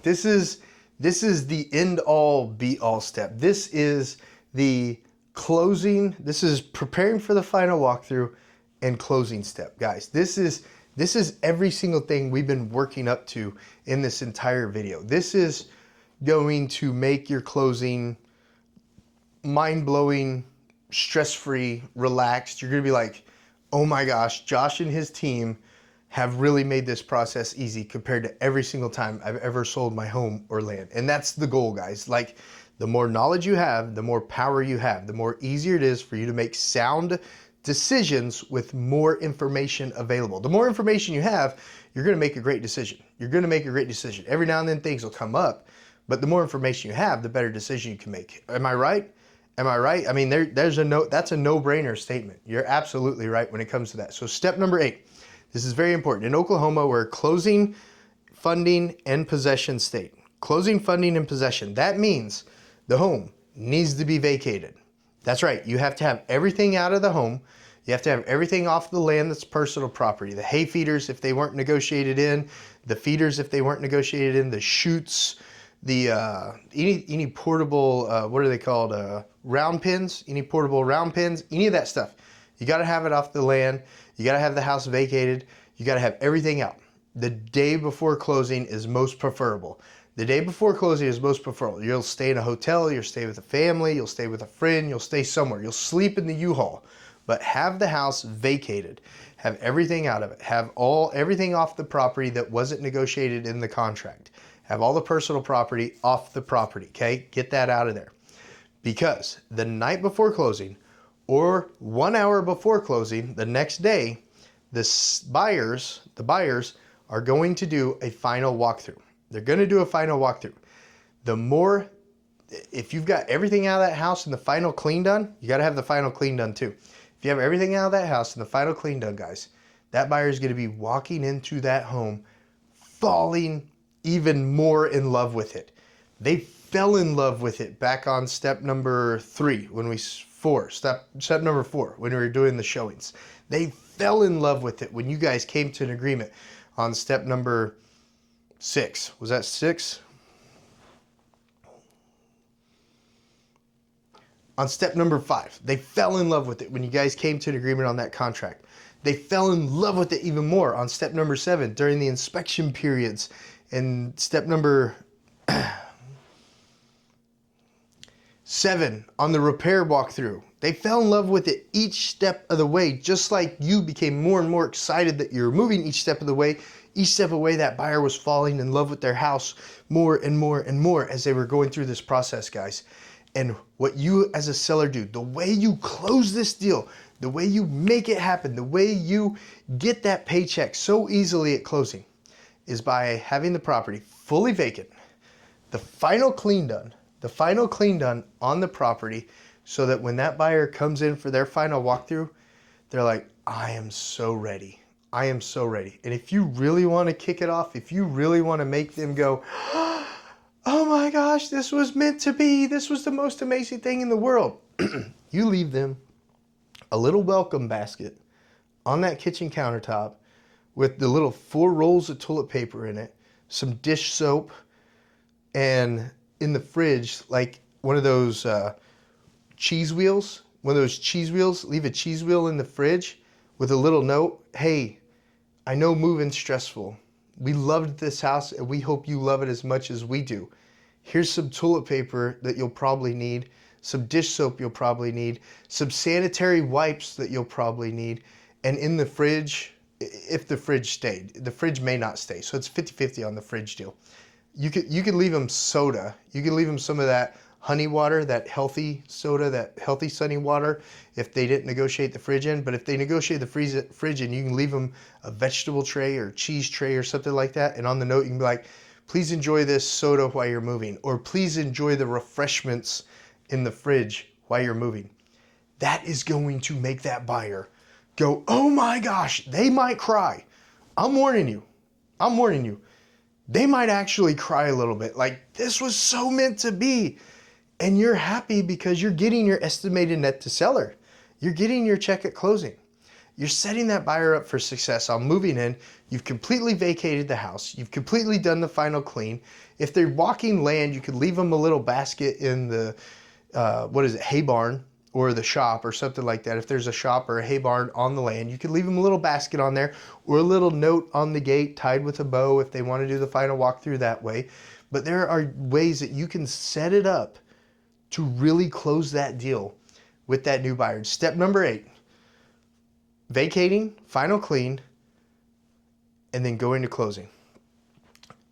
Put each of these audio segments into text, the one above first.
This is the end all be all step. This is the closing. This is preparing for the final walkthrough and closing step, guys. This is every single thing we've been working up to in this entire video. This is going to make your closing mind-blowing, stress-free, relaxed. You're gonna be like, oh my gosh, Josh and his team have really made this process easy compared to every single time I've ever sold my home or land. And that's the goal, guys. Like, the more knowledge you have, the more power you have, the more easier it is for you to make sound decisions with more information available. The more information you have, you're gonna make a great decision. You're gonna make a great decision. Every now and then things will come up, but the more information you have, the better decision you can make. Am I right? Am I right? I mean, that's a no-brainer statement. You're absolutely right when it comes to that. So step number 8. This is very important. In Oklahoma, we're closing, funding, and possession state. Closing, funding, and possession. That means the home needs to be vacated. That's right. You have to have everything out of the home. You have to have everything off the land that's personal property. The hay feeders, if they weren't negotiated in, the feeders, if they weren't negotiated in, the chutes, the any portable, what are they called? Round pins, any portable round pins, any of that stuff. You got to have it off the land. You got to have the house vacated. You got to have everything out. The day before closing is most preferable. The day before closing is most preferable. You'll stay in a hotel, you'll stay with a family, you'll stay with a friend, you'll stay somewhere. You'll sleep in the U-Haul, but have the house vacated. Have everything out of it. Have everything off the property that wasn't negotiated in the contract. Have all the personal property off the property, okay? Get that out of there. Because the night before closing, or 1 hour before closing, the next day, the buyers are going to do a final walkthrough. They're going to do a final walkthrough. If you've got everything out of that house and the final clean done, you got to have the final clean done too. If you have everything out of that house and the final clean done, guys, that buyer is going to be walking into that home, falling even more in love with it. They fell in love with it back on step number 3 step number 4 when we were doing the showings. They fell in love with it when you guys came to an agreement on step number 6. Was that 6? On step number 5, they fell in love with it when you guys came to an agreement on that contract. They fell in love with it even more on step number 7 during the inspection periods. And step number 7 on the repair walkthrough. They fell in love with it each step of the way, just like you became more and more excited that you're moving each step of the way. Each step of the way, that buyer was falling in love with their house more and more and more as they were going through this process, guys. And what you as a seller do, the way you close this deal, the way you make it happen, the way you get that paycheck so easily at closing is by having the property fully vacant, the final clean done on the property, so that when that buyer comes in for their final walkthrough, they're like, I am so ready. I am so ready. And if you really want to kick it off, if you really want to make them go, oh my gosh, this was meant to be. This was the most amazing thing in the world. You leave them a little welcome basket on that kitchen countertop with the little 4 rolls of toilet paper in it, some dish soap, and in the fridge, like one of those cheese wheels. Leave a cheese wheel in the fridge with a little note. Hey, I know moving's stressful. We loved this house and we hope you love it as much as we do. Here's some toilet paper that you'll probably need, some dish soap you'll probably need, some sanitary wipes that you'll probably need, and in the fridge, if the fridge stayed. The fridge may not stay, so it's 50-50 on the fridge deal. You could leave them soda. You could leave them some of that honey water, that healthy soda, that healthy sunny water, if they didn't negotiate the fridge in. But if they negotiate the fridge in, you can leave them a vegetable tray or cheese tray or something like that. And on the note, you can be like, please enjoy this soda while you're moving, or please enjoy the refreshments in the fridge while you're moving. That is going to make that buyer go, oh my gosh, they might cry. I'm warning you. They might actually cry a little bit, like this was so meant to be. And you're happy because you're getting your estimated net to seller. You're getting your check at closing. you're setting that buyer up for success on moving in. You've completely vacated the house. You've completely done the final clean. If they're walking land, you could leave them a little basket in the, hay barn or the shop or something like that. If there's a shop or a hay barn on the land, you could leave them a little basket on there or a little note on the gate tied with a bow if they want to do the final walkthrough that way. But there are ways that you can set it up to really close that deal with that new buyer. Step number 8, vacating, final clean, and then going to closing.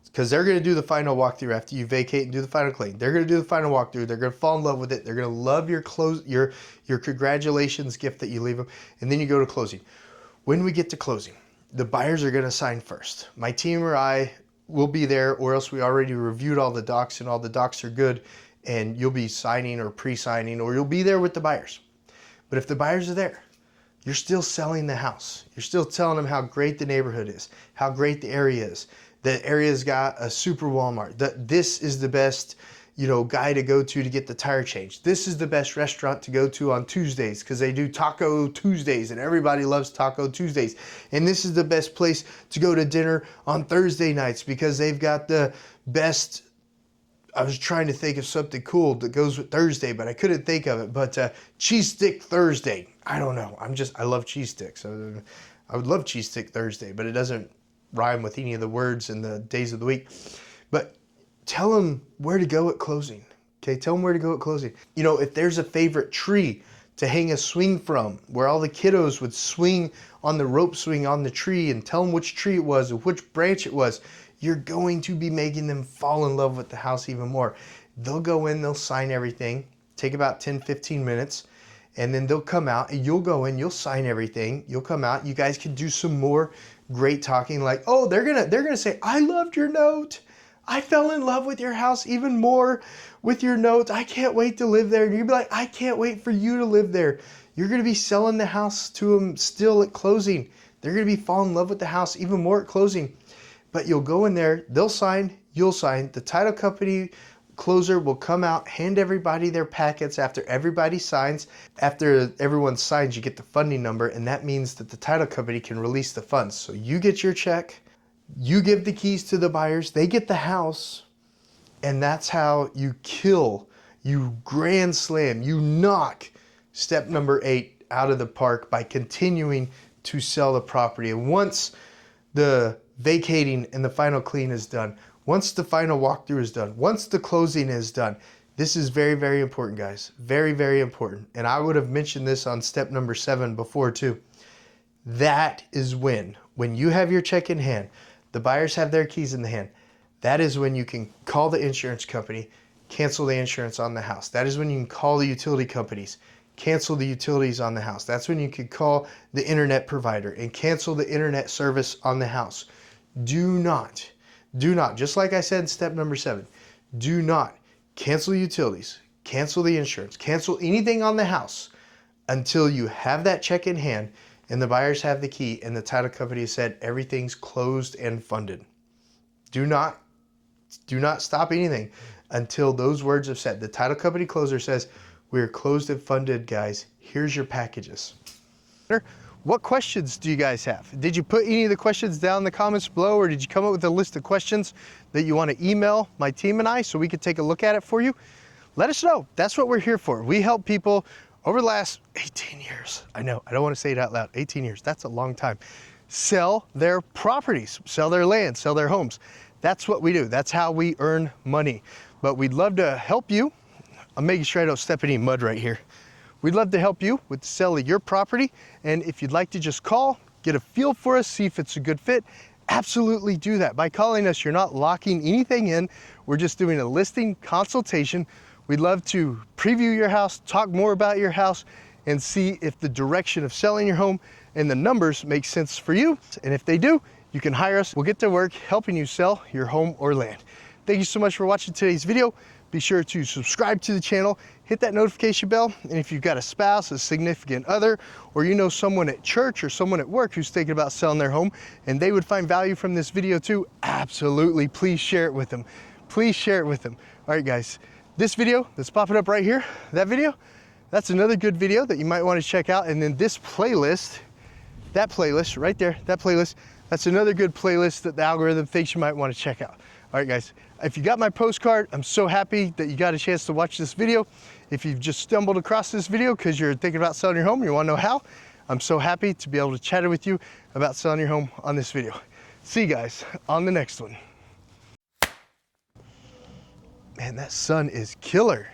Because they're going to do the final walkthrough after you vacate and do the final clean. They're going to do the final walkthrough. They're going to fall in love with it. They're going to love your congratulations gift that you leave them. And then you go to closing. When we get to closing, the buyers are going to sign first. My team or I will be there, or else we already reviewed all the docs and all the docs are good, and you'll be signing or pre-signing, or you'll be there with the buyers. But if the buyers are there, you're still selling the house. You're still telling them how great the neighborhood is, how great the area is. The area's got a super Walmart. This is the best, guy to go to get the tire changed. This is the best restaurant to go to on Tuesdays because they do Taco Tuesdays and everybody loves Taco Tuesdays. And this is the best place to go to dinner on Thursday nights because they've got the best. I was trying to think of something cool that goes with Thursday, but I couldn't think of it. But cheese stick Thursday. I don't know. I love cheese sticks. I would love cheese stick Thursday, but it doesn't rhyme with any of the words and the days of the week. But tell them where to go at closing. Okay, tell them where to go at closing. If there's a favorite tree to hang a swing from, where all the kiddos would swing on the rope swing on the tree, and tell them which tree it was or which branch it was, you're going to be making them fall in love with the house even more. They'll go in, they'll sign everything, take about 10-15 minutes, and then they'll come out and you'll go in, you'll sign everything, you'll come out, you guys can do some more great talking, like, oh, they're gonna say, I loved your note. I fell in love with your house even more with your notes. I can't wait to live there. And you'll be like, I can't wait for you to live there. You're gonna be selling the house to them still at closing. They're gonna be falling in love with the house even more at closing. But you'll go in there, they'll sign, you'll sign. The title company closer will come out, hand everybody their packets after everybody signs. After everyone signs, you get the funding number, and that means that the title company can release the funds. So you get your check, you give the keys to the buyers, they get the house, and that's how you grand slam, you knock step number 8 out of the park by continuing to sell the property. And once the vacating and the final clean is done, once the final walkthrough is done, once the closing is done, this is very, very important, guys. Very, very important. And I would have mentioned this on step number 7 before too. That is when you have your check in hand, the buyers have their keys in the hand, that is when you can call the insurance company, cancel the insurance on the house. That is when you can call the utility companies, cancel the utilities on the house. That's when you can call the internet provider and cancel the internet service on the house. Do not, just like I said in step number 7, do not cancel utilities, cancel the insurance, cancel anything on the house until you have that check in hand and the buyers have the key and the title company has said everything's closed and funded. Do not stop anything until those words are said. The title company closer says, we're closed and funded, guys. Here's your packages. What questions do you guys have? Did you put any of the questions down in the comments below, or did you come up with a list of questions that you want to email my team and I so we could take a look at it for you? Let us know. That's what we're here for. We help people over the last 18 years. I know, I don't want to say it out loud. 18 years, that's a long time. Sell their properties, sell their land, sell their homes. That's what we do. That's how we earn money. But we'd love to help you. I'm making sure I don't step in any mud right here. We'd love to help you with the sale of your property. And if you'd like to just call, get a feel for us, see if it's a good fit, absolutely do that. By calling us, you're not locking anything in. We're just doing a listing consultation. We'd love to preview your house, talk more about your house, and see if the direction of selling your home and the numbers make sense for you. And if they do, you can hire us. We'll get to work helping you sell your home or land. Thank you so much for watching today's video. Be sure to subscribe to the channel, hit that notification bell, and if you've got a spouse, a significant other, or you know someone at church or someone at work who's thinking about selling their home and they would find value from this video too, absolutely, please share it with them. Please share it with them. All right, guys, this video that's popping up right here, that video, that's another good video that you might want to check out. And then this playlist that playlist right there, that playlist, that's another good playlist that the algorithm thinks you might want to check out. All right, guys, if you got my postcard, I'm so happy that you got a chance to watch this video. If you've just stumbled across this video because you're thinking about selling your home and you want to know how, I'm so happy to be able to chat with you about selling your home on this video. See you guys on the next one. Man, that sun is killer.